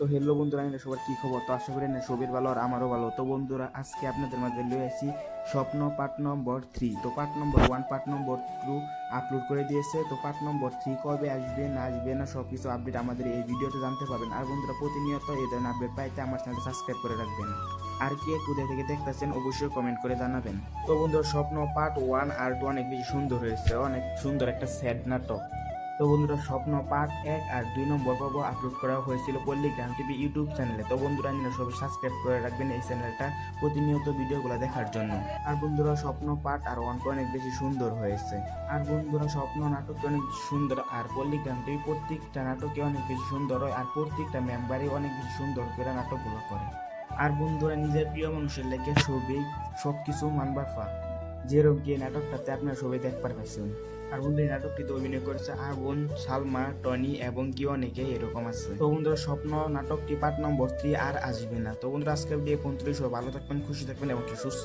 তো হ্যালো বন্ধুরা, সবার কি খবর? তো আশা করি সবের ভালো আর আমারও ভালো। তো বন্ধুরা, আজকে আপনাদের মাঝে লয়ে আসি স্বপ্ন পার্ট নম্বর 3। তো part number 1, part number 2 upload করে দিয়েছে। তো পার্ট নম্বর 3 কবে আসবে না আসবে না সব কিছু আপডেট আমাদের এই ভিডিওতে জানতে পারবেন। আর বন্ধুরা, প্রতিনিয়ত এই ধরনের আপডেট পাইতে আমার চ্যানেলটা সাবস্ক্রাইব করে রাখবেন। আর কে কোথায় থেকে দেখতেছেন অবশ্যই কমেন্ট করে জানাবেন। তো বন্ধুরা, স্বপ্ন পার্ট 1 আর 2 অনেক বেশি সুন্দর হয়েছে, অনেক সুন্দর একটা স্যাড নাটক। তো বন্ধুরা, স্বপ্ন পার্ট 1 আর 2 নম্বর পর্ব আপলোড করা হয়েছিল পল্লিগ্রাম টিভি ইউটিউব চ্যানেলে। তো বন্ধুরা, সবাই সাবস্ক্রাইব করে রাখবেন এই চ্যানেলটা প্রতিনিয়ত ভিডিওগুলো দেখার জন্য। আর বন্ধুরা, স্বপ্ন পার্ট আর 1 অনেক বেশি সুন্দর হয়েছে। আর বন্ধুরা, স্বপ্ন নাটক অনেক সুন্দর, আর পল্লিগ্রাম টিভি প্রত্যেকটা নাটকে অনেক বেশি সুন্দর হয়, আর প্রত্যেকটা মেম্বারই অনেক বেশি সুন্দর করে নাটকগুলো করে। আর বন্ধুরা, নিজের প্রিয় মানুষের লেগে সবই সবকিছু মানবার ফা যেরকম গিয়ে নাটকটাতে আপনারা সবাই দেখতে পাচ্ছেন। আর বন্ধু, এই নাটকটিতে অভিনয় করেছে আগুন, সালমা, টনি এবং কি অনেকে এরকম আছে। তো বন্ধুরা, স্বপ্ন নাটকটি পার্ট নম্বর 3 আর আসবে না। তো বন্ধুরা, আজকের ভিডিও পর্যন্তই। সব ভালো থাকবেন, খুশি থাকবেন এবং সুস্থ